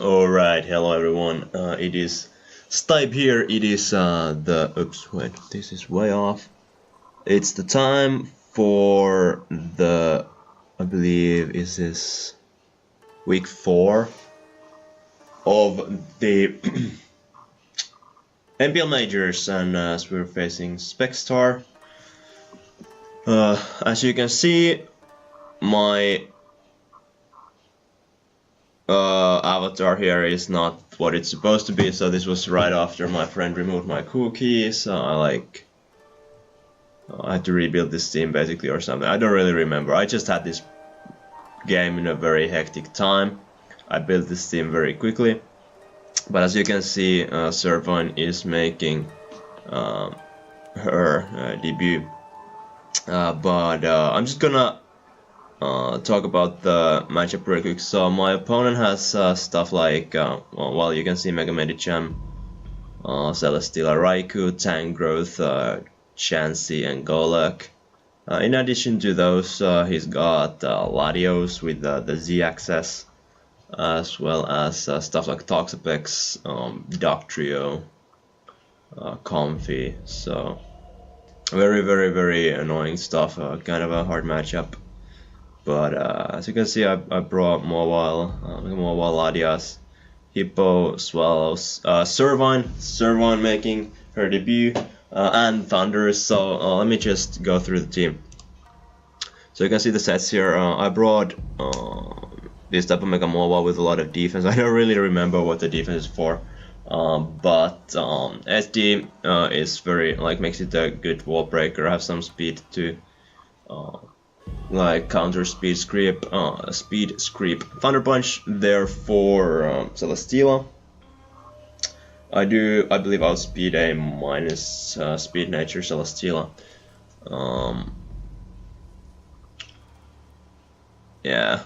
Alright, hello everyone. It is Stipe here. It is oops, wait, this is way off. It's the time for the, I believe, is this week 4 of the NPL Majors, and as we're facing SpecsTar. As you can see, my avatar here is not what it's supposed to be, so this was right after my friend removed my cookies. I had to rebuild this team basically or something. I don't really remember. I just had this game in a very hectic time. I built this team very quickly, but as you can see, Servine is making her debut. But I'm just gonna talk about the matchup real quick. So my opponent has stuff like, well, you can see Mega Medicham, Celesteela Raikou, Tank Growth, Chansey, and Golok. In addition to those, he's got Latios with the Z-axis, as well as stuff like Toxapex, Doctrio, Comfy. So very annoying stuff. Kind of a hard matchup. But as you can see, I brought mobile Latias, Hippo, Swallows, Servine making her debut, and Thunder. So let me just go through the team. So you can see the sets here. I brought this type of Mega Mobile with a lot of defense. I don't really remember what the defense is for, but SD is very, makes it a good wall breaker. I have some speed to counter speed creep, Thunder Punch there for Celesteela. I believe outspeed a minus speed nature Celesteela. Yeah,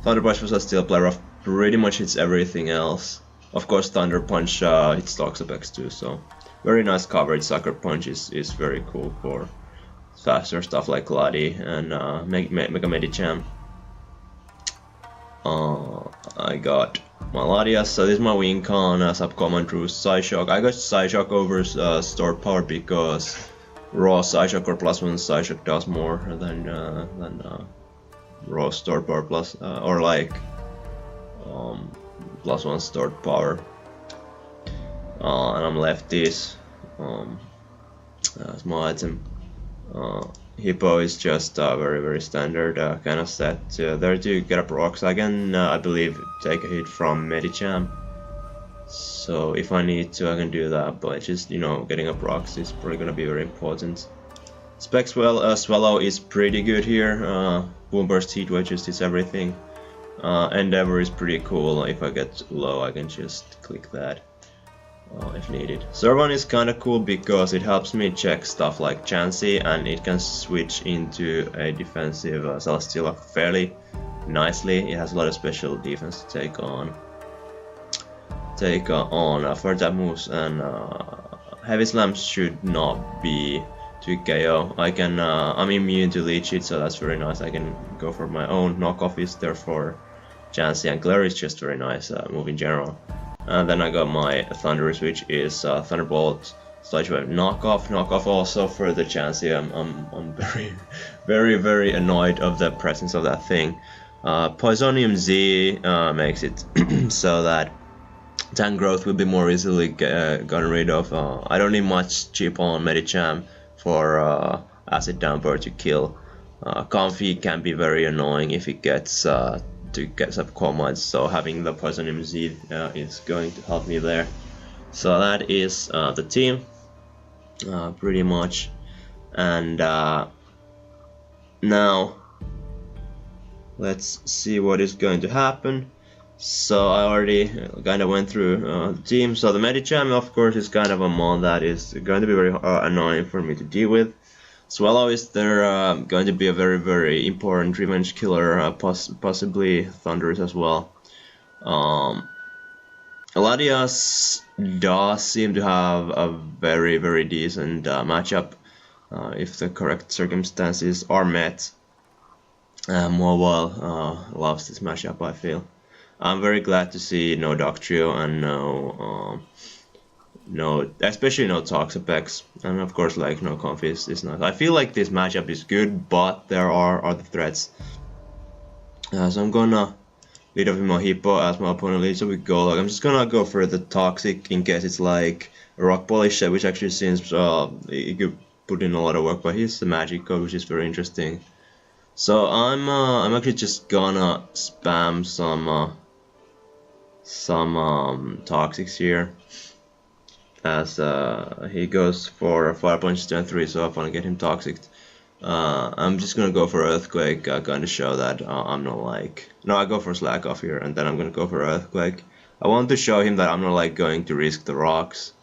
Thunder Punch for Celesteela player off pretty much hits everything else. Of course, Thunder Punch hits Toxapex too, so very nice coverage. Sucker Punch is very cool for faster stuff like Lati and Mega Medicham. I got my Latias, so this is my win con, Subcommand through Psyshock. I got Psyshock over stored power because raw Psyshock or +1 Psyshock does more than raw stored power plus or +1 stored power. And I'm lefties. That's my item. Hippo is just very standard kind of set. There to get up rocks. I can, I believe, take a hit from Medicham. So if I need to, I can do that. But just, getting up rocks is probably gonna be very important. Swallow is pretty good here. Boom Burst, Heat Wave just hits everything. Endeavor is pretty cool. If I get low, I can just click that. If needed. Servine is kinda cool because it helps me check stuff like Chansey, and it can switch into a defensive Celesteela fairly nicely. It has a lot of special defense to take on first tap moves, and Heavy Slams should not be too KO. I'm immune to leech it, so that's very nice. I can go for my own. Knockoff is there for Chansey, and Glare is just very nice move in general. And then I got my Thunderous, which is Thunderbolt Sludge Wave knockoff also for the Chansey. I'm very annoyed of the presence of that thing. Poisonium Z makes it so that Tank Growth will be more easily gotten rid of. I don't need much chip on Medicham for Acid Downpour to kill. Comfy can be very annoying if it gets to get some commands, so having the Poisonium Z is going to help me there. So that is the team, pretty much. And now let's see what is going to happen. So I already kind of went through the team. So the Medicham, of course, is kind of a mon that is going to be very annoying for me to deal with. Swallow is there going to be a very important revenge killer, possibly Thunderous as well. Latias does seem to have a very decent matchup if the correct circumstances are met. Mobile loves this matchup, I feel. I'm very glad to see no Doctrio and no, especially no Toxapex, and of course like no Comfy is nice. I feel like this matchup is good, but there are other threats. So I'm gonna lead off with my Hippo as my opponent leads up with Golok. I'm just gonna go for the Toxic in case it's like a Rock Polish, which actually seems he could put in a lot of work, but he's the Magic code, which is very interesting. So I'm actually just gonna spam some Toxics here, as he goes for Fire Punch turn 3, so I want to get him Toxic. I'm just gonna go for Earthquake, kind of show that I'm not like... No, I go for Slack Off here, and then I'm gonna go for Earthquake. I want to show him that I'm not like going to risk the rocks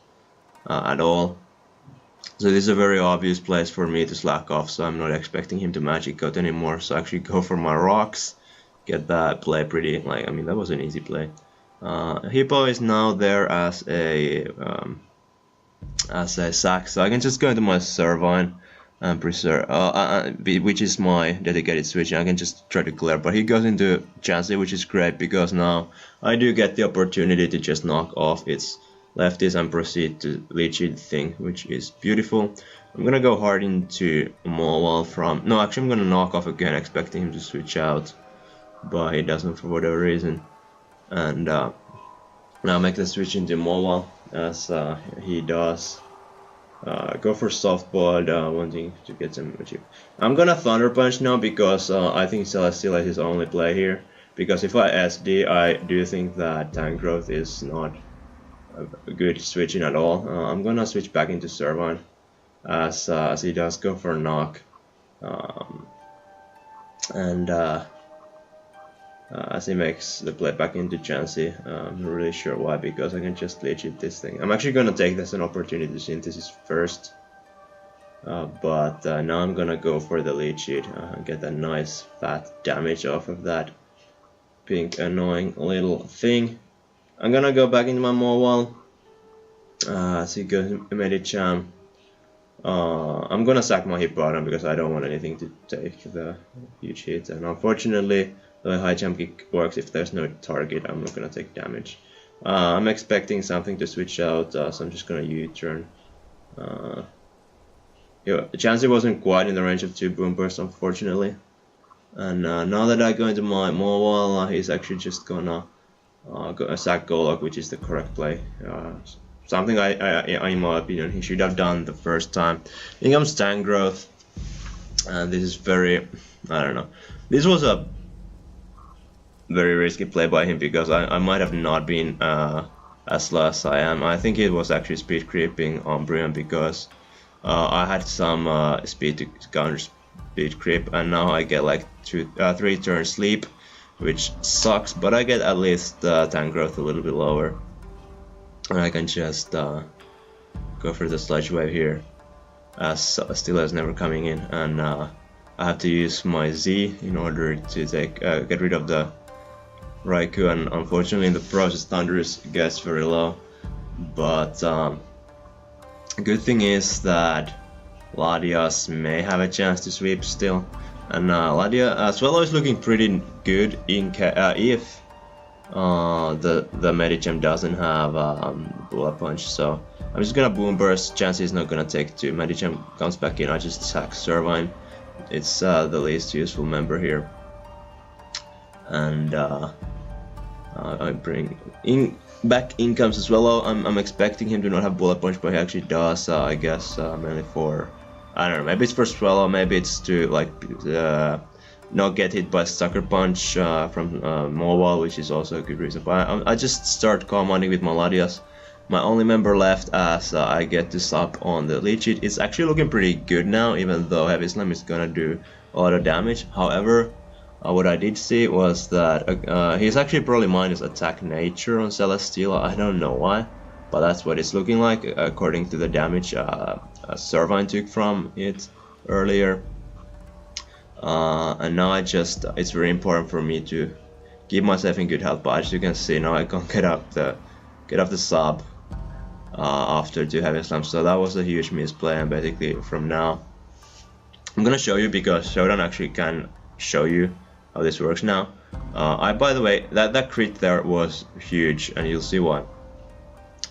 at all. So this is a very obvious place for me to slack off, so I'm not expecting him to Magic Coat anymore, so I actually go for my rocks, get that play pretty, like, I mean, that was an easy play. Hippo is now there as a sack, so I can just go into my Servine and preserve, which is my dedicated switch, and I can just try to clear, but he goes into Chansey, which is great, because now I do get the opportunity to just knock off its lefties and proceed to lead sheet thing, which is beautiful. I'm gonna go hard into Mowal from... No, actually I'm gonna knock off again, expecting him to switch out, but he doesn't for whatever reason. And now make the switch into Mowal, as he does. Go for Softball, wanting to get some achieve. I'm gonna Thunder Punch now, because I think Celesteela is his only play here. Because if I SD, I do think that Tank Growth is not a good switching at all. I'm gonna switch back into Servine, as he does go for knock, and as he makes the play back into Chansey. I'm not really sure why, because I can just lead sheet this thing. I'm actually gonna take this as an opportunity to Synthesis first, but now I'm gonna go for the lead sheet and get a nice fat damage off of that pink annoying little thing. I'm gonna go back into my Mowal, as he goes Medicham. I'm gonna sack my Hippodon because I don't want anything to take the huge hit, and unfortunately the way High Jump Kick works, if there's no target, I'm not gonna take damage. I'm expecting something to switch out, so I'm just gonna U-turn. Chansey wasn't quite in the range of 2 Boom Bursts, unfortunately. And now that I go into my Mowal, he's actually just gonna sack Golok, which is the correct play. Something in my opinion, he should have done the first time. In comes Tank Growth, and this is very, I don't know. This was a very risky play by him, because I might have not been as slow as I am. I think it was actually speed creeping on Brian, because I had some speed to counter speed creep, and now I get like 3 turn sleep, which sucks, but I get at least Tank Growth a little bit lower, and I can just go for the Sludge Wave here, as Steela is never coming in, and I have to use my Z in order to get rid of the Raikou, and unfortunately in the process Thundurus gets very low. But good thing is that Latias may have a chance to sweep still, and Swallow is looking pretty good in if the Medicham doesn't have Bullet Punch. So I'm just gonna Boom Burst. Chansey is not gonna take 2. Medicham comes back in. I just sack Servine. It's the least useful member here, and I bring back in comes as well. I'm expecting him to not have Bullet Punch, but he actually does. I guess mainly for, I don't know, maybe it's for Swallow, maybe it's to like not get hit by Sucker Punch from Mowal, which is also a good reason. But I just start commanding with my Latias, my only member left, as I get to sub on the lead sheet. It's actually looking pretty good now, even though Heavy Slam is gonna do a lot of damage. However, what I did see was that he's actually probably minus attack nature on Celesteela. I don't know why, but that's what it's looking like according to the damage Servine took from it earlier. And now it's very important for me to keep myself in good health. But as you can see, now I can't get off the sub after 2 Heavy Slams. So that was a huge misplay, and basically from now I'm gonna show you, because Showdown actually can show you how this works now. By the way, that crit there was huge, and you'll see why.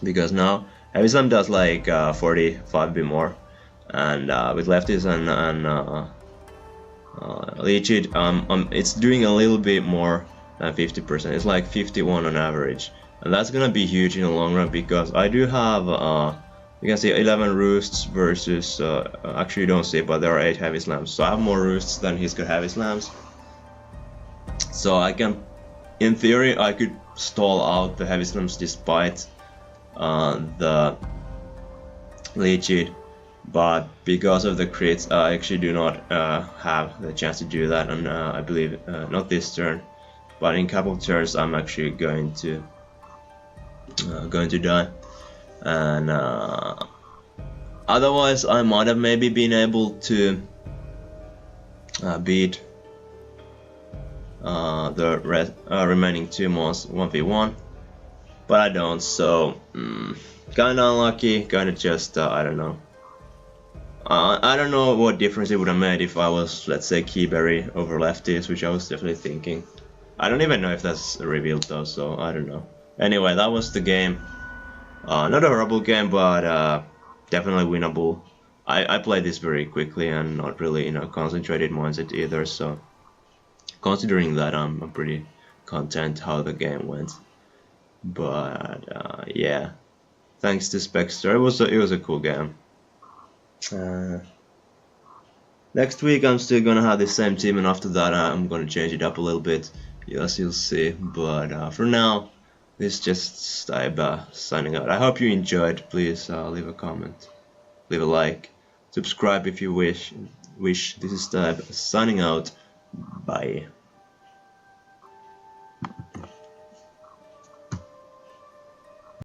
Because now Heavy Slam does like 45b more, and with lefties and leech it, it's doing a little bit more than 50%. It's like 51 on average, and that's gonna be huge in the long run because I do have you can see 11 roosts versus actually you don't see, but there are 8 heavy slams, so I have more roosts than he's got heavy slams. So I can, in theory, I could stall out the heavy slams despite the leech it, but because of the crits, I actually do not have the chance to do that, and I believe not this turn, but in a couple of turns I'm actually going to die, and otherwise I might have maybe been able to beat the remaining 2 months 1v1, but I don't, so kinda unlucky, kinda just I don't know. I don't know what difference it would have made if I was, let's say, Keyberry over lefties, which I was definitely thinking. I don't even know if that's revealed though, so I don't know. Anyway, that was the game. Not a horrible game, but definitely winnable. I played this very quickly and not really in a concentrated mindset either, so considering that, I'm pretty content how the game went. But yeah, thanks to SpecsTar, it was a cool game. Next week I'm still gonna have the same team, and after that I'm gonna change it up a little bit. Yes, you'll see. But for now, this is just Staiba signing out. I hope you enjoyed. Please leave a comment, leave a like, subscribe if you wish. This is Staiba signing out. Bye.